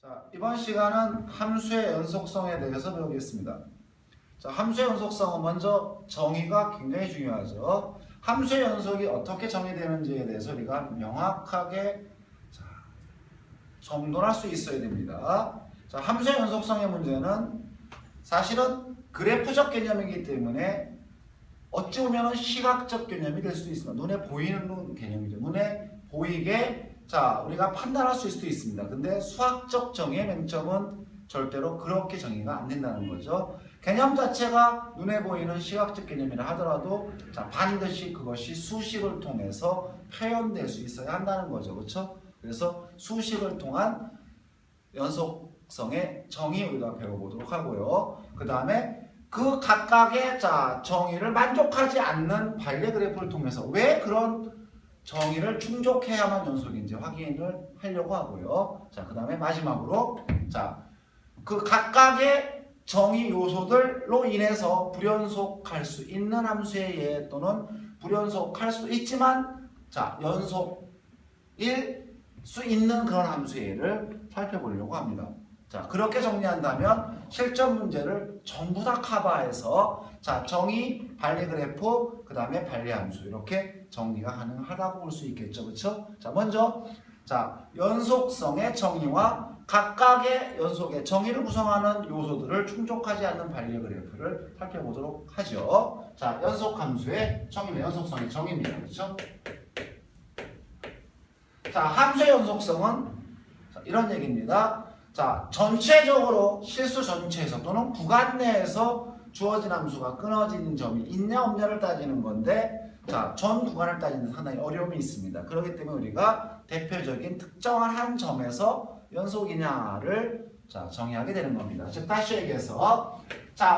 자, 이번 시간은 함수의 연속성에 대해서 배우겠습니다. 자, 함수의 연속성은 먼저 정의가 굉장히 중요하죠. 함수의 연속이 어떻게 정의되는지에 대해서 우리가 명확하게 정돈할 수 있어야 됩니다. 자, 함수의 연속성의 문제는 사실은 그래프적 개념이기 때문에 어찌 보면 시각적 개념이 될 수도 있습니다. 눈에 보이는 개념이죠. 눈에 보이게 우리가 판단할 수 있을 수도 있습니다. 근데 수학적 정의의 맹점은 절대로 그렇게 정의가 안 된다는 거죠. 개념 자체가 눈에 보이는 시각적 개념이라 하더라도 반드시 그것이 수식을 통해서 표현될 수 있어야 한다는 거죠. 그렇죠? 그래서 수식을 통한 연속성의 정의 우리가 배워보도록 하고요. 그 다음에 그 각각의 정의를 만족하지 않는 반례 그래프를 통해서 왜 그런 정의를 충족해야만 연속인지 확인을 하려고 하고요. 그 다음에 마지막으로 그 각각의 정의 요소들로 인해서 불연속할 수 있는 함수의 예 또는 불연속할 수도 있지만 연속일 수 있는 그런 함수의 예를 살펴보려고 합니다. 그렇게 정리한다면 실전 문제를 전부 다 커버해서 정의, 반례 그래프, 그 다음에 반례 함수 이렇게 정리가 가능하다고 볼 수 있겠죠. 그렇죠? 먼저 연속성의 정의와 각각의 연속의 정의를 구성하는 요소들을 충족하지 않는 반례 그래프를 살펴보도록 하죠. 연속 함수의 정의는 연속성의 정의입니다. 그렇죠? 함수의 연속성은 이런 얘기입니다. 전체적으로 실수 전체에서 또는 구간 내에서 주어진 함수가 끊어지는 점이 있냐 없냐를 따지는 건데 전 구간을 따지는 데 상당히 어려움이 있습니다. 그렇기 때문에 우리가 대표적인 특정한 한 점에서 연속이냐를 정의하게 되는 겁니다. 즉 다시 얘기해서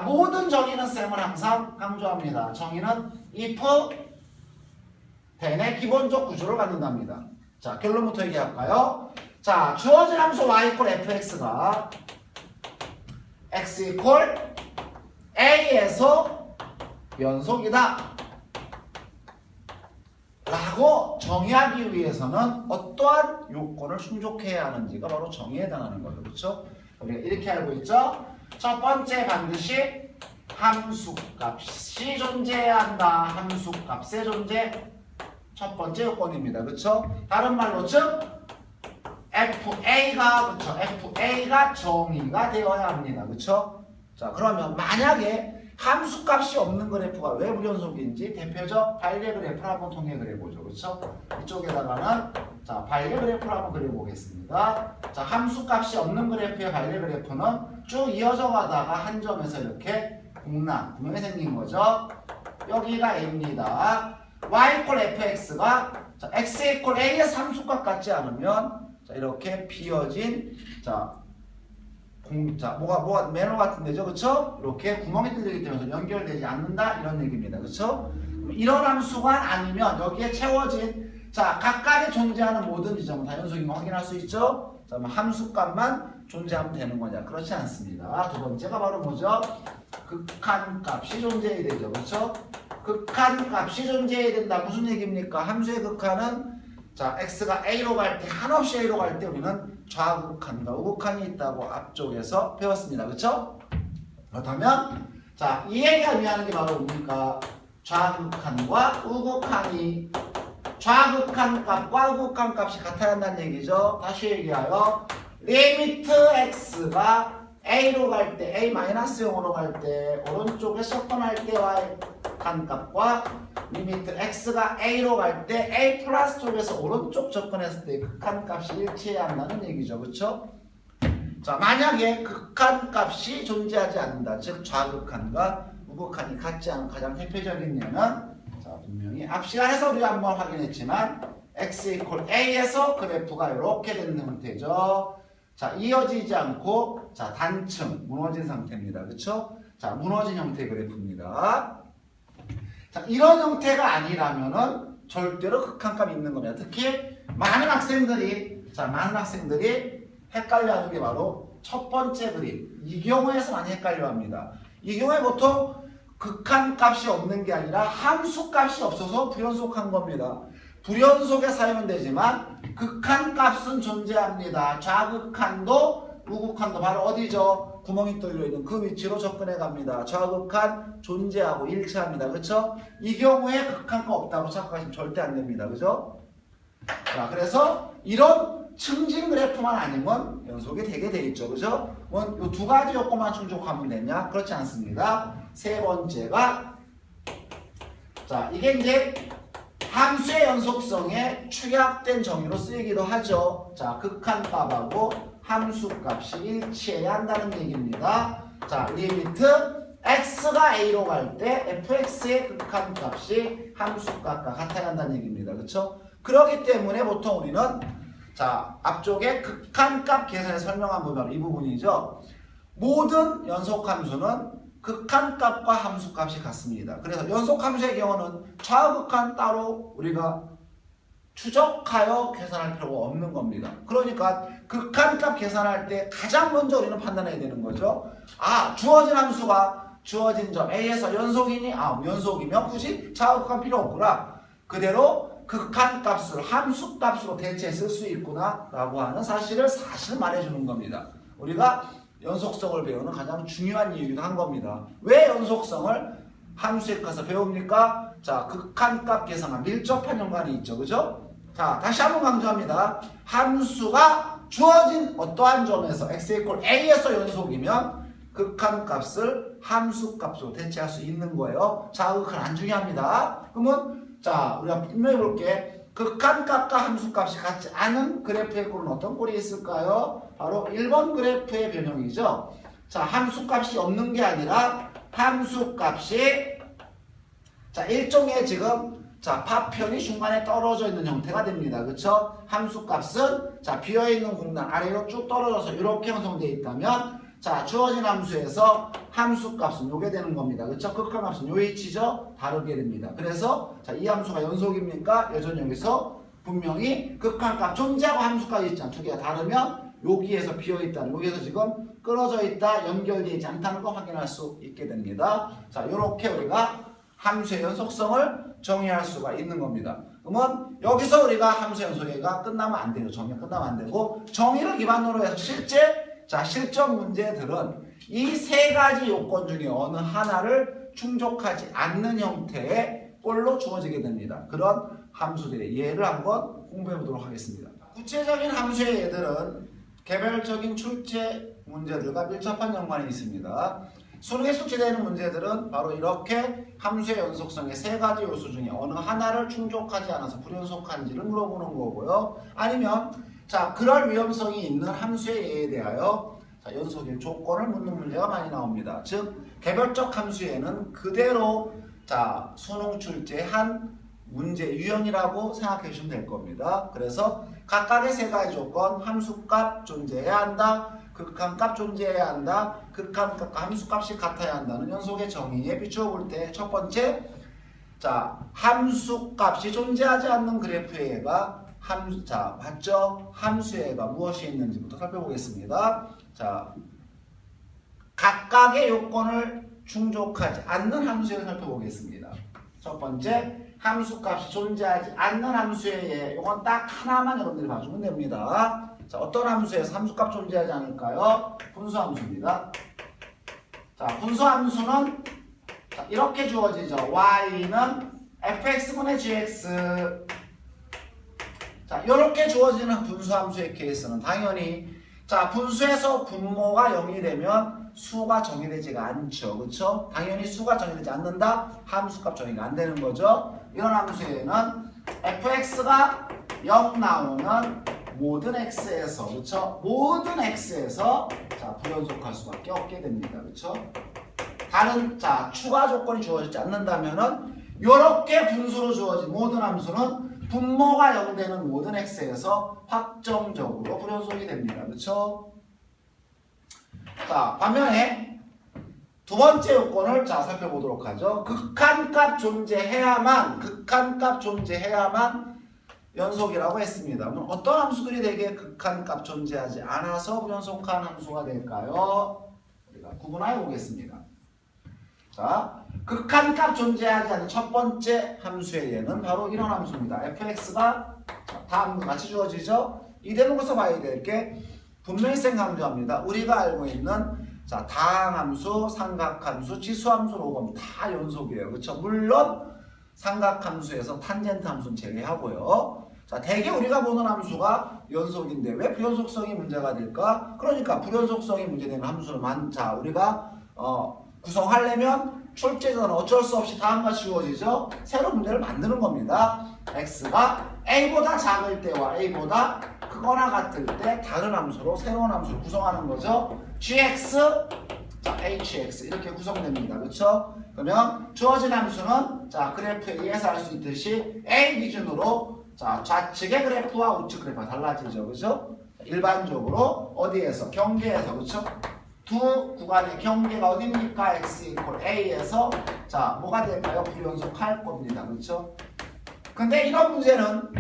모든 정의는 쌤은 항상 강조합니다. 정의는 if then의 기본적 구조를 갖는답니다. 결론부터 얘기할까요? 주어진 함수 y = fx가 x = a에서 연속이다 라고 정의하기 위해서는 어떠한 요건을 충족해야 하는지가 바로 정의에 해당하는 거죠. 그렇죠? 우리가 이렇게 알고 있죠? 첫 번째 반드시 함수값이 존재해야 한다. 함수값의 존재 첫 번째 요건입니다. 그렇죠? 다른 말로 즉 FA가 정의가 되어야 합니다. 그렇죠? 그러면 만약에 함수값이 없는 그래프가 왜 불연속인지 대표적 반례 그래프를 한번 통해 그려보죠. 그렇죠? 이쪽에다가는 반례 그래프를 한번 그려보겠습니다. 함수값이 없는 그래프의 반례 그래프는 쭉 이어져 가다가 한 점에서 이렇게 구멍이 생긴 거죠. 여기가 A입니다. y = fx가 x = a의 함수값 같지 않으면 이렇게 비어진 뭐가 매너 같은 데죠. 그렇죠? 이렇게 구멍이 뚫리기 때문에 연결되지 않는다 이런 얘기입니다. 그렇죠? 이런 함수가 아니면 여기에 채워진 각각에 존재하는 모든 지점은 다 연속임을 확인할 수 있죠. 함수값만 존재하면 되는 거냐? 그렇지 않습니다. 두 번째가 바로 뭐죠? 극한값이 존재해야 되죠. 그렇죠? 극한값이 존재해야 된다. 무슨 얘기입니까? 함수의 극한은 x가 a로 갈 때 한없이 a로 갈 때 우리는 좌극한과 우극한이 있다고 앞쪽에서 배웠습니다. 그렇죠? 그렇다면 이 얘기가 의미하는 게 바로 뭡니까? 좌극한과 우극한이 좌극한 값과 우극한 값이 같아야 한다는 얘기죠. 다시 얘기하여 리미트 x가 a로 갈 때 a-0으로 갈 때 오른쪽에 접근할 때와 한 값과 리미트 x가 a로 갈 때 a 플러스 쪽에서 오른쪽 접근했을 때 극한 값이 일치해야 한다는 얘기죠. 그렇죠? 만약에 극한 값이 존재하지 않는다. 즉 좌극한과 우극한이 같지 않은 가장 대표적인 예는 분명히 앞 시간에서 우리가 한번 확인했지만 x = a에서 그래프가 이렇게 된 형태죠. 이어지지 않고 단층 무너진 상태입니다. 그렇죠? 무너진 형태의 그래프입니다. 이런 형태가 아니라면은 절대로 극한값이 있는 겁니다. 특히 많은 학생들이 헷갈려하는 게 바로 첫 번째 그림. 이 경우에서 많이 헷갈려합니다. 이 경우에 보통 극한값이 없는 게 아니라 함수값이 없어서 불연속한 겁니다. 불연속에 사용은 되지만 극한값은 존재합니다. 좌극한도 우극한도 바로 어디죠? 구멍이 뚫려 있는 그 위치로 접근해 갑니다. 좌극한 존재하고 일치합니다. 그렇죠? 이 경우에 극한가 없다고 생각하시면 절대 안 됩니다. 그죠? 자, 그래서 이런 측진 그래프만 아니면 연속이 되게 돼 있죠. 그죠? 이 두 가지 요건만 충족하면 되냐? 그렇지 않습니다. 세 번째가 자, 이게 이제 함수의 연속성에 축약된 정의로 쓰이기도 하죠. 자, 극한값하고 함수값이 일치해야 한다는 얘기입니다. 자, 리미트 x가 a로 갈 때 fx의 극한값이 함수값과 같아야 한다는 얘기입니다. 그렇죠? 그렇기 때문에 보통 우리는 자, 앞쪽에 극한값 계산에 설명한 부분 이 부분이죠. 모든 연속함수는 극한값과 함수값이 같습니다. 그래서 연속함수의 경우는 좌극한 따로 우리가 추적하여 계산할 필요가 없는 겁니다. 그러니까 극한값 계산할 때 가장 먼저 우리는 판단해야 되는 거죠. 아, 주어진 함수가 주어진 점 A에서 연속이니? 아, 연속이면 굳이 좌극한 필요 없구나. 그대로 극한값을 함수값으로 대체해 쓸 수 있구나 라고 하는 사실을 말해주는 겁니다. 우리가 연속성을 배우는 가장 중요한 이유이기도 한 겁니다. 왜 연속성을 함수에 가서 배웁니까? 자, 극한값 계산과 밀접한 연관이 있죠. 그죠? 자, 다시 한번 강조합니다. 함수가 주어진 어떠한 점에서 x equal a에서 연속이면 극한값을 함수값으로 대체할 수 있는 거예요. 자, 극한 안 중요합니다. 그러면 자, 우리가 분명히 볼게. 극한값과 함수값이 같지 않은 그래프의 꼴은 어떤 꼴이 있을까요? 바로 1번 그래프의 변형이죠. 자, 함수값이 없는 게 아니라 함수값이 자, 일종의 지금 자, 파편이 중간에 떨어져 있는 형태가 됩니다. 그렇죠? 함수값은 자, 비어있는 공간 아래로 쭉 떨어져서 이렇게 형성되어 있다면 자, 주어진 함수에서 함수값은 요게 되는 겁니다. 그렇죠? 극한값은 요 위치죠? 다르게 됩니다. 그래서 자, 이 함수가 연속입니까? 여전히 여기서 분명히 극한값 존재하고 함수까지 있잖아. 두 개가 다르면 여기에서 비어있다는, 여기에서 지금 끊어져 있다, 연결되어 있지 않다는 거 확인할 수 있게 됩니다. 자, 요렇게 우리가 함수의 연속성을 정의할 수가 있는 겁니다. 그러면 여기서 우리가 함수 연속회가 끝나면 안 돼요. 정의가 끝나면 안 되고 정의를 기반으로 해서 실전 문제들은 이 세 가지 요건 중에 어느 하나를 충족하지 않는 형태의 꼴로 주어지게 됩니다. 그런 함수들의 예를 한번 공부해 보도록 하겠습니다. 구체적인 함수의 예들은 개별적인 출제 문제들과 밀접한 연관이 있습니다. 수능에 출제되는 문제들은 바로 이렇게 함수의 연속성의 세 가지 요소 중에 어느 하나를 충족하지 않아서 불연속한지를 물어보는 거고요. 아니면 자, 그럴 위험성이 있는 함수의 예에 대하여 자, 연속일 조건을 묻는 문제가 많이 나옵니다. 즉, 개별적 함수에는 그대로 자, 수능 출제한 문제 유형이라고 생각해 주시면 될 겁니다. 그래서 각각의 세 가지 조건, 함수값 존재해야 한다, 극한값 존재해야 한다, 극한값과 함수값이 같아야 한다는 연속의 정의에 비추어 볼 때 첫 번째, 자, 함수값이 존재하지 않는 그래프의 예가 자, 맞죠? 함수의 예가 무엇이 있는지부터 살펴보겠습니다. 자, 각각의 요건을 충족하지 않는 함수를 살펴보겠습니다. 첫 번째, 함수값이 존재하지 않는 함수의 예. 이건 딱 하나만 여러분들이 봐주면 됩니다. 자, 어떤 함수에서 함수값 존재하지 않을까요? 분수함수입니다. 자, 분수함수는 자, 이렇게 주어지죠. y는 fx분의 gx. 자, 이렇게 주어지는 분수함수의 케이스는 당연히 자, 분수에서 분모가 0이 되면 수가 정의되지가 않죠. 그렇죠? 당연히 수가 정의되지 않는다. 함수값 정의가 안 되는 거죠. 이런 함수에는 fx가 0 나오는 모든 x에서 그렇죠? 모든 x에서 자, 불연속할 수밖에 없게 됩니다. 그렇죠? 다른 자, 추가 조건이 주어지지 않는다면은 이렇게 분수로 주어진 모든 함수는 분모가 0 되는 모든 x에서 확정적으로 불연속이 됩니다. 그렇죠? 자, 반면에 두 번째 요건을 자, 살펴보도록 하죠. 극한값 존재해야만 연속이라고 했습니다. 그럼 어떤 함수들이 되게 극한값 존재하지 않아서 불연속한 함수가 될까요? 우리가 구분하여 보겠습니다. 자, 극한값 존재하지 않는 첫 번째 함수의 예는 바로 이런 함수입니다. fx가 다음과 같이 주어지죠. 이 대목에서 봐야 될 게 분명히 강조합니다. 우리가 알고 있는 자, 다항함수, 삼각함수, 지수함수로 오면 다 연속이에요. 그렇죠? 물론 삼각함수에서 탄젠트 함수는 제외하고요. 자, 대개 우리가 보는 함수가 연속인데 왜 불연속성이 문제가 될까? 그러니까 불연속성이 문제되는 함수를 우리가 구성하려면 출제자는 어쩔 수 없이 다음과 지워지죠. 새로운 문제를 만드는 겁니다. x가 a보다 작을 때와 a보다 크거나 같을 때 다른 함수로 새로운 함수를 구성하는 거죠. gx, 자, hx 이렇게 구성됩니다. 그렇죠? 그러면 주어진 함수는 자, 그래프에 의해서 알 수 있듯이 a 기준으로 자, 좌측의 그래프와 우측 그래프가 달라지죠. 그렇죠? 일반적으로 어디에서? 경계에서. 그렇죠? 두 구간의 경계가 어디입니까? x = a에서 자, 뭐가 될까요? 불연속할 겁니다. 그렇죠? 근데 이런 문제는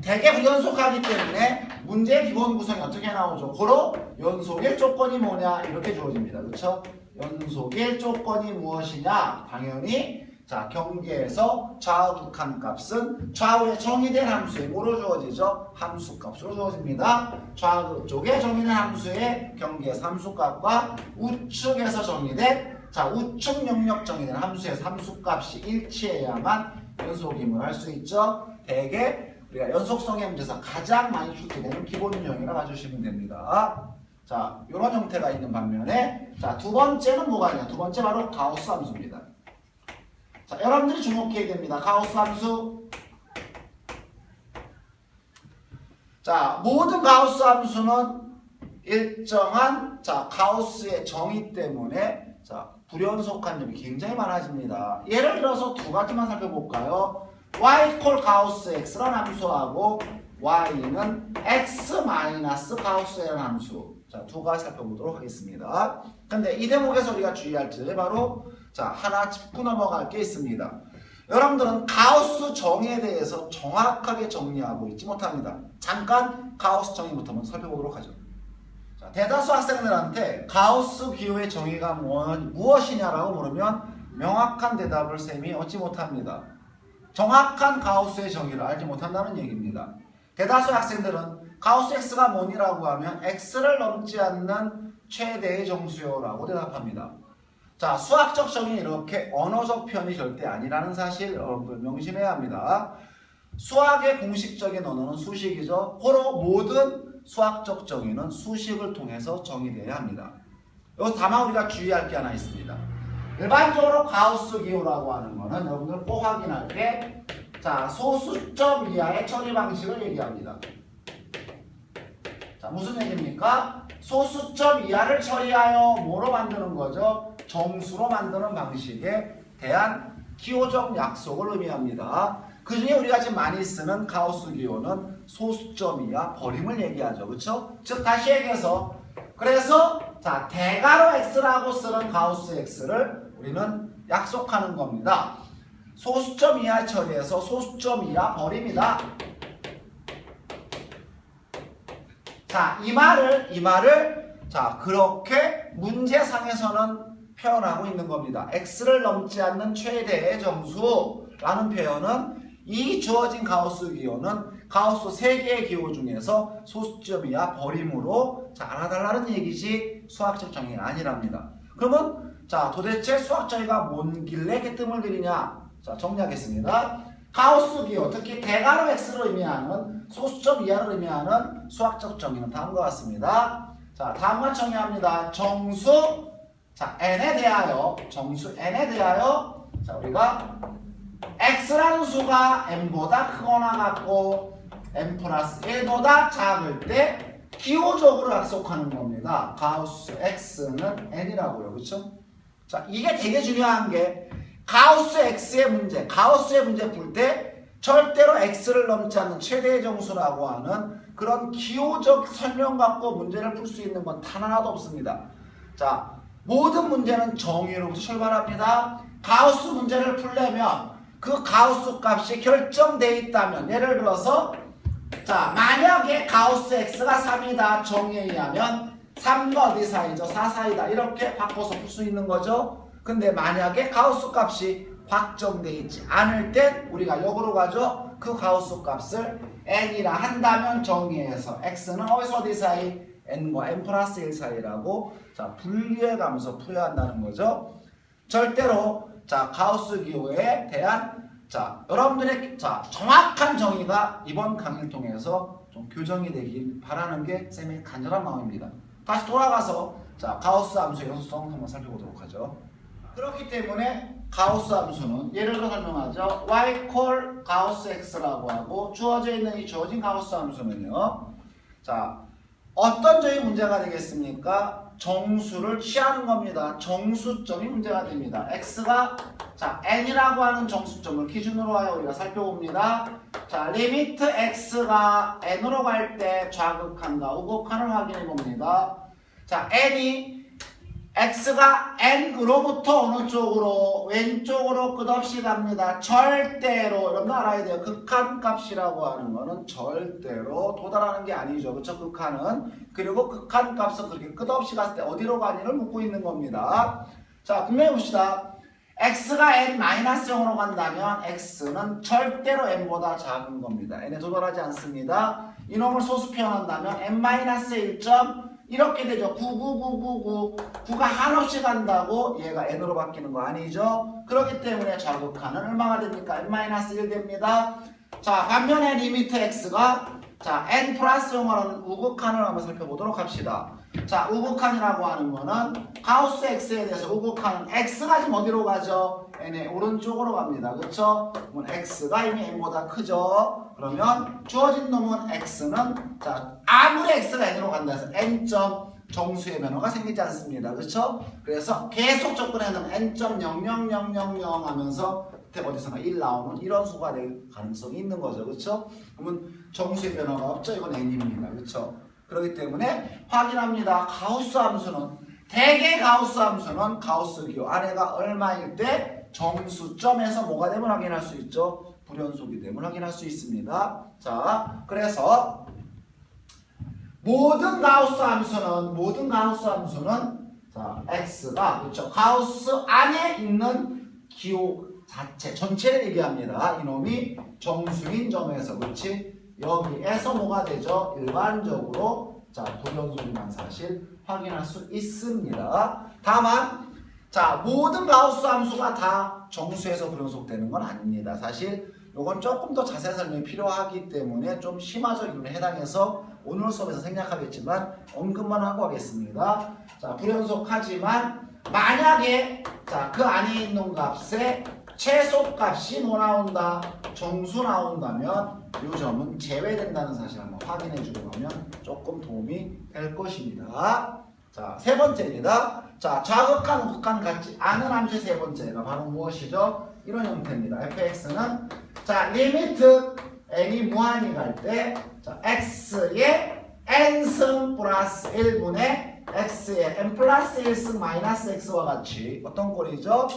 대개 불연속하기 때문에 문제의 기본 구성이 어떻게 나오죠? 고로 연속일 조건이 뭐냐? 이렇게 주어집니다. 그렇죠? 연속일 조건이 무엇이냐? 당연히 자, 경계에서 좌우극한 값은 좌우에 정의된 함수에 뭐로 주어지죠? 함수값으로 주어집니다. 좌우 쪽에 정의된 함수의 경계에서 함수값과 우측에서 정의된 자, 우측 영역 정의된 함수에서 함수값이 일치해야만 연속임을 할 수 있죠. 대개 우리가 연속성의 문제에서 가장 많이 출제되는 기본 유형이라 봐주시면 됩니다. 자, 이런 형태가 있는 반면에 자, 두 번째는 뭐가 있냐? 두 번째 바로 가우스 함수입니다. 자, 여러분들이 주목해야 됩니다. 가우스 함수. 자, 모든 가우스 함수는 일정한 자, 가우스의 정의 때문에 자, 불연속한 점이 굉장히 많아집니다. 예를 들어서 두 가지만 살펴볼까요? y 가우스 x라는 함수하고 y는 x 가우스라는 함수. 자, 두 가지 살펴보도록 하겠습니다. 근데 이 대목에서 우리가 주의할 점이 바로 자, 하나 짚고 넘어갈 게 있습니다. 여러분들은 가우스 정의에 대해서 정확하게 정리하고 있지 못합니다. 잠깐 가우스 정의부터 먼저 살펴보도록 하죠. 자, 대다수 학생들한테 가우스 기호의 정의가 무엇이냐라고 물으면 명확한 대답을 쌤이 얻지 못합니다. 정확한 가우스의 정의를 알지 못한다는 얘기입니다. 대다수 학생들은 가우스 x가 뭐니라고 하면 x를 넘지 않는 최대의 정수요라고 대답합니다. 자, 수학적 정의 이렇게 언어적 표현이 절대 아니라는 사실 여러분들 명심해야 합니다. 수학의 공식적인 언어는 수식이죠. 고로 모든 수학적 정의는 수식을 통해서 정의되어야 합니다. 여기서 다만 우리가 주의할 게 하나 있습니다. 일반적으로 가우스 기호라고 하는 거는 여러분들 꼭 확인할 게 자, 소수점 이하의 처리 방식을 얘기합니다. 자, 무슨 얘기입니까? 소수점 이하를 처리하여 뭐로 만드는 거죠? 정수로 만드는 방식에 대한 기호적 약속을 의미합니다. 그 중에 우리가 지금 많이 쓰는 가우스 기호는 소수점 이하 버림을 얘기하죠. 그렇죠? 즉 다시 얘기해서 그래서 자, 대괄호 x라고 쓰는 가우스 x를 우리는 약속하는 겁니다. 소수점 이하 처리해서 소수점 이하 버립니다. 자, 이 말을 자, 그렇게 문제상에서는 표현하고 있는 겁니다. x를 넘지 않는 최대의 정수라는 표현은 이 주어진 가우스 기호는 가우스 3개의 기호 중에서 소수점 이하 버림으로 자, 알아달라는 얘기지 수학적 정의가 아니랍니다. 그러면 자, 도대체 수학 정의가 뭔 길래 이렇게 뜸을 들이냐? 자, 정리하겠습니다. 가우스 기호, 특히 대괄호 x를 의미하는 소수점 이하를 의미하는 수학적 정의는 다음과 같습니다. 자, 다음과 정의합니다. 정수 자, n에 대하여 정수 n에 대하여 자, 우리가 x라는 수가 n보다 크거나 같고 n 플러스 1보다 작을 때 기호적으로 약속하는 겁니다. 가우스 x는 n이라고요. 그렇죠? 자, 이게 되게 중요한 게 가우스 x의 문제, 가우스의 문제 풀 때 절대로 x를 넘지 않는 최대의 정수라고 하는 그런 기호적 설명 갖고 문제를 풀 수 있는 건 단 하나도 없습니다. 자, 모든 문제는 정의로부터 출발합니다. 가우스 문제를 풀려면 그 가우스 값이 결정되어 있다면 예를 들어서 자, 만약에 가우스 x가 3이다 정의에 의하면 3과 어디 사이죠? 4 사이다 이렇게 바꿔서 풀 수 있는 거죠. 근데 만약에 가우스 값이 확정되어 있지 않을 땐 우리가 역으로 가죠. 그 가우스 값을 n이라 한다면 정의에서 x는 어디 사이? n과 n 플러스 1 사이라고 자 분류해 가면서 풀어야 한다는 거죠. 절대로 자 가우스 기호에 대한 자 여러분들의 자 정확한 정의가 이번 강의를 통해서 좀 교정이 되길 바라는 게 쌤의 간절한 마음입니다. 다시 돌아가서 자 가우스 함수의 연속성 한번 살펴보도록 하죠. 그렇기 때문에 가우스 함수는 예를 들어 설명하죠. y 콜 가우스 x라고 하고 주어져 있는 이 주어진 가우스 함수는요. 자 어떤 점이 문제가 되겠습니까? 정수를 취하는 겁니다. 정수점이 문제가 됩니다. x가 자 n이라고 하는 정수점을 기준으로 하여 우리가 살펴봅니다. 자 리미트 x가 n으로 갈 때 좌극한과 우극한을 확인해 봅니다. 자 n이 x가 n으로부터 어느 쪽으로? 왼쪽으로 끝없이 갑니다. 절대로 여러분 알아야 돼요. 극한값이라고 하는 거는 절대로 도달하는 게 아니죠. 그렇죠? 극한은. 그리고 극한값은 그렇게 끝없이 갔을 때 어디로 가니를 묻고 있는 겁니다. 자 분명히 봅시다. x가 n-0으로 간다면 x는 절대로 n보다 작은 겁니다. n에 도달하지 않습니다. 이놈을 소수 표현한다면 n-1점 이렇게 되죠. 99999 9가 한없이 간다고 얘가 n으로 바뀌는 거 아니죠? 그렇기 때문에 좌극한은 얼마가 됩니까? n-1 됩니다. 자 반면에 리미트 x가 자 n 플러스 0으로는 우극한을 한번 살펴보도록 합시다. 자 우극한이라고 하는 거는 가우스 x에 대해서 우극한은 x가 지금 어디로 가죠? n의 오른쪽으로 갑니다. 그렇죠? 그러면 x가 이미 n보다 크죠? 그러면 주어진 놈은 x는 자 아무리 x가 n으로 간다 해서 n점 정수의 변화가 생기지 않습니다. 그렇죠? 그래서 계속 접근해놓으면 n.00000 하면서 그때 어디선가 1 나오는 이런 수가 될 가능성이 있는 거죠. 그렇죠? 그러면 정수의 변화가 없죠. 이건 n입니다. 그렇죠? 그렇기 때문에 확인합니다. 가우스 함수는 대개 가우스 함수는 가우스 기호 아래가 얼마일 때 정수점에서 뭐가 되면 확인할 수 있죠? 불연속이 되면 확인할 수 있습니다. 자, 그래서 모든 가우스 함수는 자, x가 그렇죠? 가우스 안에 있는 기호 자체 전체를 얘기합니다. 이놈이 정수인 점에서 그렇지? 여기에서 뭐가 되죠? 일반적으로 자 불연속이란 사실 확인할 수 있습니다. 다만 자 모든 가우스 함수가 다 정수에서 불연속되는 건 아닙니다. 사실 요건 조금 더 자세한 설명이 필요하기 때문에 좀 심화적 이론에 해당해서 오늘 수업에서 생략하겠지만 언급만 하고 하겠습니다. 자 불연속하지만 만약에 자 그 안에 있는 값에 최소값이 뭐 나온다? 정수 나온다면 이 점은 제외된다는 사실 한번 확인해 주고 가면 조금 도움이 될 것입니다. 자, 세 번째입니다. 자, 좌극한, 우극한 같지 않은 함수의 세 번째가 바로 무엇이죠? 이런 형태입니다. fx는 자, 리미트 n이 무한히 갈 때 자, x의 n승 플러스 1분의 x의 n 플러스 1승 마이너스 x와 같이 어떤 꼴이죠?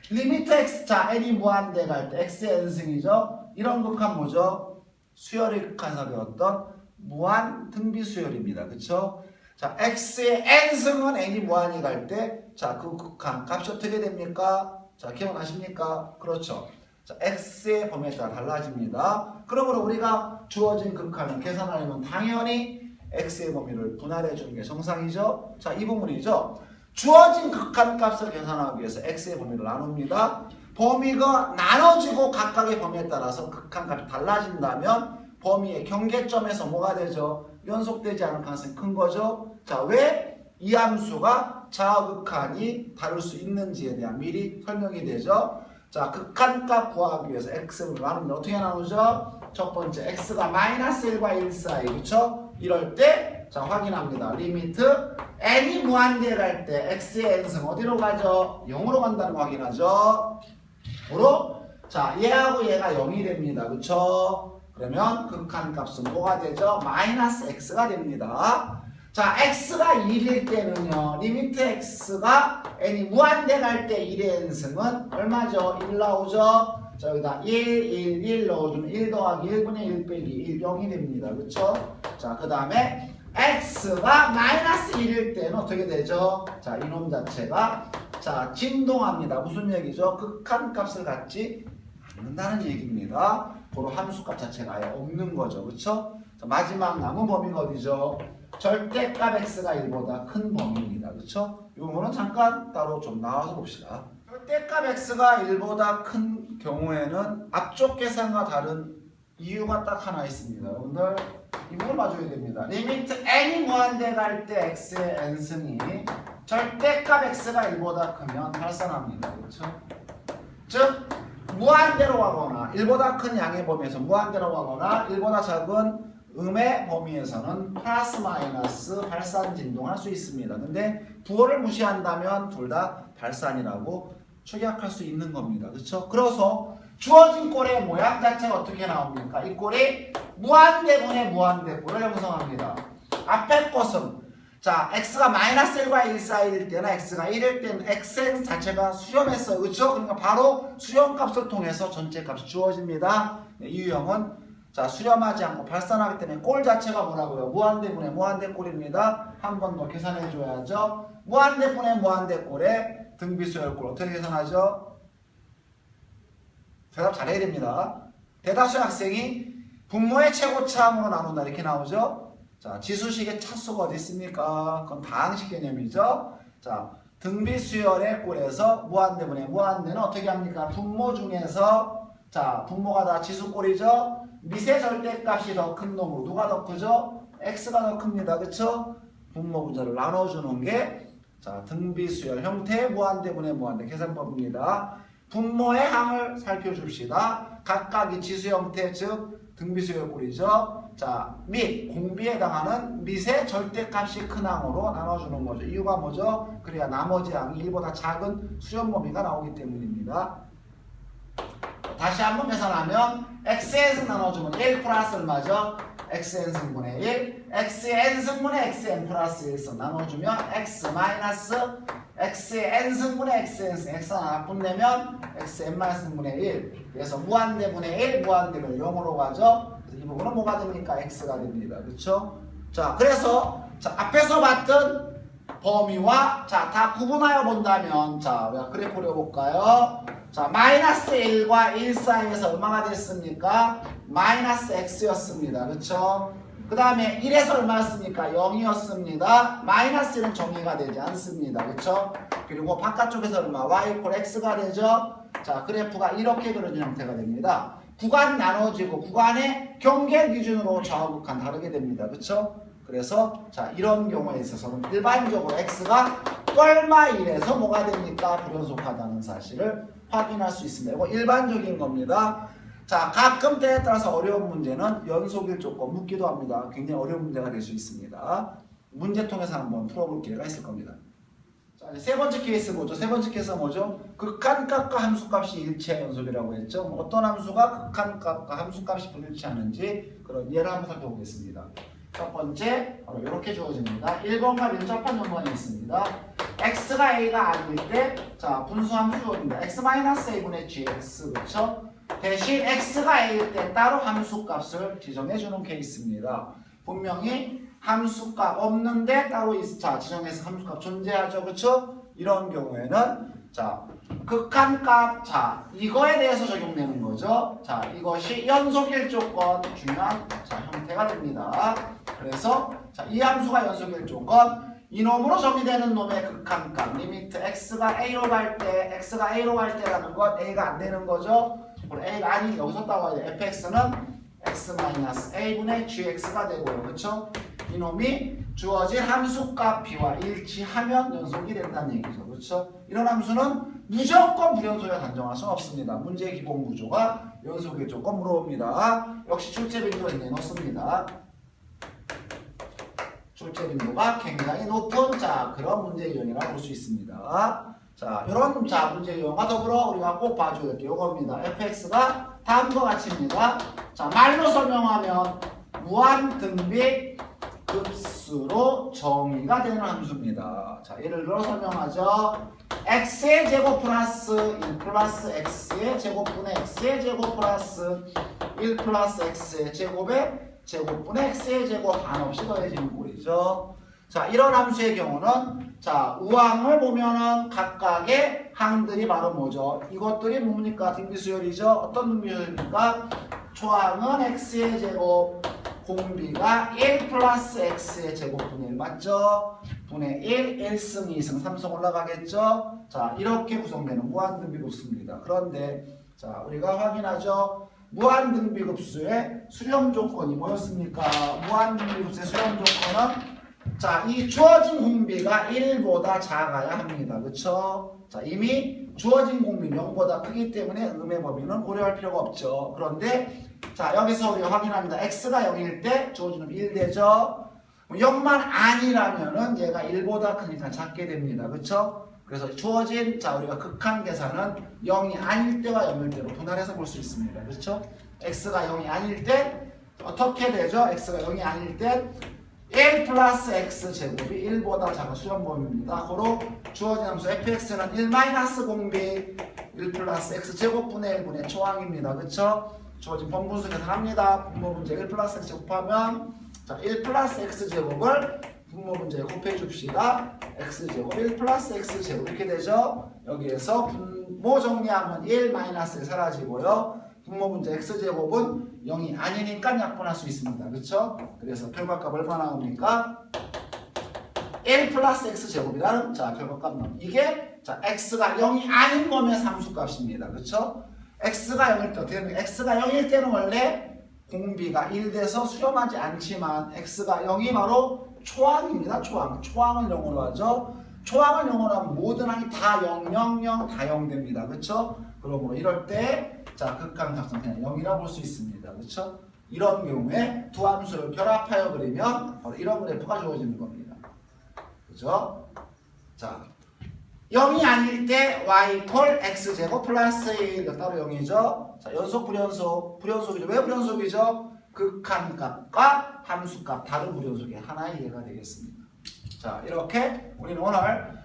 리미트 x 자 n이 무한대 갈 때 x의 n승이죠. 이런 극한 뭐죠? 수열의 극한사 배웠던 무한 등비 수열입니다. 그쵸? 자 x의 n승은 n이 무한히 갈 때 자 그 극한 값이 어떻게 됩니까? 자 기억나십니까? 그렇죠. 자 x의 범위에 따라 달라집니다. 그러므로 우리가 주어진 극한을 계산하려면 당연히 x의 범위를 분할해 주는 게 정상이죠. 자 이 부분이죠. 주어진 극한값을 계산하기 위해서 x의 범위를 나눕니다. 범위가 나눠지고 각각의 범위에 따라서 극한값이 달라진다면 범위의 경계점에서 뭐가 되죠? 연속되지 않을 가능성이 큰 거죠. 자, 왜 이 함수가 좌극한이 다를 수 있는지에 대한 미리 설명이 되죠. 자, 극한값 구하기 위해서 x를 나누면 어떻게 나누죠? 첫 번째 x가 마이너스 1과 1 사이, 그렇죠? 이럴 때 자 확인합니다. 리미트 n이 무한대에 갈 때 x의 n승 어디로 가죠? 0으로 간다는 거 확인하죠. 으로 자 얘하고 얘가 0이 됩니다. 그쵸? 그러면 극한값은 뭐가 되죠? 마이너스 x가 됩니다. 자 x가 1일 때는요. 리미트 x가 n이 무한대 갈 때 1의 n승은 얼마죠? 1 나오죠? 자 여기다 1 넣어주면 1 더하기 1분의 1 빼기 1 0이 됩니다. 그쵸? 자 그 다음에 x가 마이너스 1일 때는 어떻게 되죠? 자 이놈 자체가 자 진동합니다. 무슨 얘기죠? 극한값을 갖지 않는다는 얘기입니다. 고로 함수값 자체가 아예 없는 거죠. 그쵸? 자, 마지막 남은 범위가 어디죠? 절대값 x가 1보다 큰 범위입니다. 그쵸? 이 부분은 잠깐 따로 좀 나와서 봅시다. 절대값 x가 1보다 큰 경우에는 앞쪽 계산과 다른 이유가 딱 하나 있습니다. 여러분들 이 부분 봐줘야 됩니다. 리미트 n이 무한대 갈 때 x의 n승이 절대값 x가 1보다 크면 발산합니다. 그렇죠? 즉 무한대로 가거나 1보다 큰 양의 범위에서 무한대로 가거나 1보다 작은 음의 범위에서는 플러스 마이너스 발산 진동할 수 있습니다. 근데 부호를 무시한다면 둘 다 발산이라고 축약할 수 있는 겁니다. 그렇죠? 그래서 주어진 꼴의 모양 자체가 어떻게 나옵니까? 이 꼴이 무한대분의 무한대꼴을 형성합니다. 앞에 것은 자 x가 마이너스 1과 1 사이일 때나 x가 1일 때는 xn 자체가 수렴했어요. 그렇죠? 그러니까 바로 수렴값을 통해서 전체 값이 주어집니다. 네, 이 유형은 자 수렴하지 않고 발산하기 때문에 꼴 자체가 뭐라고요? 무한대분의 무한대꼴입니다. 한 번 더 계산해 줘야죠. 무한대분의 무한대꼴의 등비수열꼴 어떻게 계산하죠? 대답 잘해야 됩니다. 대다수 학생이 분모의 최고차함으로 나눈다 이렇게 나오죠. 자, 지수식의 차수가 어디 있습니까? 그건 다항식 개념이죠. 자, 등비수열의 꼴에서 무한대분의 무한대는 어떻게 합니까? 분모 중에서 자, 분모가 다 지수꼴이죠. 미세 절대값이 더 큰 놈으로 누가 더 크죠? x가 더 큽니다. 그쵸? 분모 분자를 나눠주는 게 자, 등비수열 형태의 무한대분의 무한대 계산법입니다. 분모의 항을 살펴줍시다. 각각이 지수 형태 즉 등비수열 꼴이죠. 자, 및 공비에 해당하는 미세 절대값이 큰 항으로 나눠주는 거죠. 이유가 뭐죠? 그래야 나머지 항이 1보다 작은 수렴 범위가 나오기 때문입니다. 다시 한번 계산하면 xn승 나눠주면 1 플러스 얼마죠? xn승분의 1 xn승분의 xn 플러스 1승 나눠주면 x 마이너스 xn승분의 xn승 x가 나쁜 내면 xn-승분의 1 그래서 무한대분의 1 무한대분의 0으로 가죠. 그래서 이 부분은 뭐가 됩니까? x가 됩니다. 그렇죠? 자, 그래서 자, 앞에서 봤던 범위와 자, 다 구분하여 본다면 자, 우리가 그래프 그려볼까요? 자, 마이너스 1과 1 사이에서 얼마가 됐습니까? 마이너스 x였습니다. 그쵸? 그 다음에 1에서 얼마였습니까? 0이었습니다. 마이너스 1은 정의가 되지 않습니다. 그쵸? 그리고 바깥쪽에서 얼마? y 이퀄 x가 되죠? 자, 그래프가 이렇게 그려진 형태가 됩니다. 구간 나눠지고 구간의 경계 기준으로 좌우극한 다르게 됩니다. 그쵸? 그래서 자, 이런 경우에 있어서는 일반적으로 x가 뻘마 1에서 뭐가 됩니까? 불연속하다는 사실을 확인할 수 있습니다. 이거 일반적인 겁니다. 자, 가끔 때에 따라서 어려운 문제는 연속일 조건 묻기도 합니다. 굉장히 어려운 문제가 될 수 있습니다. 문제통에서 한번 풀어볼 기회가 있을 겁니다. 자, 세 번째 케이스 뭐죠? 세 번째 케이스가 뭐죠? 극한값과 함수값이 일치한 연속이라고 했죠. 어떤 함수가 극한값과 함수값이 불일치하는지 그런 예를 한번 살펴보겠습니다. 첫 번째, 바로 이렇게 주어집니다. 1번과 밀접한 연관이 있습니다. x가 a가 아닐 때, 자, 분수함수 주어집니다. x-a분의 gx, 그쵸? 대신 x가 a일 때 따로 함수값을 지정해주는 케이스입니다. 분명히 함수값 없는데 따로 자, 지정해서 함수값 존재하죠, 그쵸? 이런 경우에는, 자, 극한값, 자, 이거에 대해서 적용되는 거죠. 자, 이것이 연속일 조건 중요한 자, 형태가 됩니다. 그래서 자, 이 함수가 연속일 조건 이놈으로 정의되는 놈의 극한값 리미트 x가 a로 갈 때 x가 a로 갈 때라는 건 a가 안 되는 거죠. 그리고 a가 아니 여기서 따와야 돼. fx는 x-a분의 gx가 되고요. 그렇죠? 이놈이 주어진 함수값 b와 일치하면 연속이 된다는 얘기죠. 그렇죠? 이런 함수는 무조건 불연속에 단정할 수는 없습니다. 문제의 기본 구조가 연속일 조건 물어봅니다. 역시 출제 빈도가 굉장히 높습니다. 출제 빈도가 굉장히 높은 자 그런 문제 유형이라고 볼 수 있습니다. 자 이런 자 문제 유형과 더불어 우리가 꼭 봐줘야 될 게 이겁니다. fx가 다음과 같이입니다. 자 말로 설명하면 무한 등비 급수로 정의가 되는 함수입니다. 자 예를 들어 설명하죠. x의 제곱 플러스 1 플러스 x의 제곱분의 x의 제곱 플러스 1 플러스 x의 제곱에 제곱분의 x의 제곱 한없이 더해지는 꼴이죠. 자, 이런 함수의 경우는 자, 우항을 보면은 각각의 항들이 바로 뭐죠? 이것들이 뭡니까? 등비수열이죠. 어떤 등비수열입니까? 초항은 x의 제곱, 공비가 1 플러스 x의 제곱분의 1 맞죠? 분의 1, 1승, 2승, 3승 올라가겠죠? 자, 이렇게 구성되는 무한등비급수입니다. 그런데 자, 우리가 확인하죠. 무한등비급수의 수렴 조건이 뭐였습니까? 무한등비급수의 수렴 조건은 자, 이 주어진 공비가 1보다 작아야 합니다. 그쵸? 자, 이미 주어진 공비 0보다 크기 때문에 음의 범위는 고려할 필요가 없죠. 그런데 자, 여기서 우리가 확인합니다. x가 0일 때 주어진 놈이 1 되죠? 0만 아니라면은 얘가 1보다 크니까 작게 됩니다. 그쵸? 그래서 주어진 자, 우리가 극한 계산은 0이 아닐 때와 0일 때로 분할해서 볼 수 있습니다. 그렇죠? x가 0이 아닐 때 어떻게 되죠? x가 0이 아닐 때 1 플러스 x 제곱이 1보다 작은 수렴범위입니다. 고로 주어진 함수 fx는 1 마이너스 공비 1 플러스 x 제곱분의 1분의 초항입니다. 그쵸? 주어진 번분수 계산합니다. 분모 문제 1 플러스 x 제곱하면 자, 1 플러스 x 제곱을 분모 문제에 곱해 줍시다. x 제곱 1 플러스 x 제곱 이렇게 되죠? 여기에서 분모 정리하면 1 마이너스 사라지고요. 분모 문제 x 제곱은 0이 아니니까 약분할 수 있습니다. 그렇죠? 그래서 결과값 얼마 나옵니까? 1 플러스 x 제곱이라는 자, 결과값 나옵니다. 이게 자, x가 0이 아닌 거면 함수값입니다. 그렇죠? x가 0일 때 어떻게 됩니까? x가 0일 때는 원래 공비가 1 돼서 수렴하지 않지만 x가 0이 바로 초항입니다. 초항. 초항을 0으로 하죠. 초항을 0으로 하면 모든 항이 다 0, 0, 0, 다 0 됩니다. 그렇죠? 그러므로 이럴 때 자, 극한값은 그냥 0이라 볼 수 있습니다. 그렇죠? 이런 경우에 두 함수를 결합하여 그리면 바로 이런 그래프가 주어지는 겁니다. 그렇죠? 자, 0이 아닐 때 y 콜 x제곱 플러스 1 이거 따로 0이죠. 자, 연속 불연속. 불연속이죠. 왜 불연속이죠? 극한값과 함수값 다른 불연속이 하나의 이해가 되겠습니다. 자, 이렇게 우리는 오늘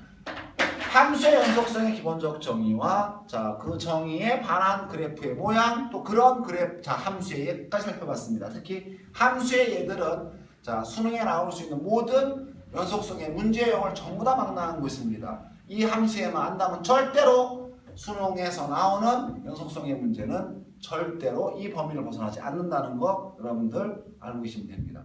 함수의 연속성의 기본적 정의와 자, 그 정의에 반한 그래프의 모양 또 그런 그래프 자, 함수의 예까지 살펴봤습니다. 특히 함수의 예들은 자, 수능에 나올 수 있는 모든 연속성의 문제형을 전부 다 망라하고 있습니다. 이 함수에만 안다면 절대로 수능에서 나오는 연속성의 문제는 절대로 이 범위를 벗어나지 않는다는 거 여러분들 알고 계시면 됩니다.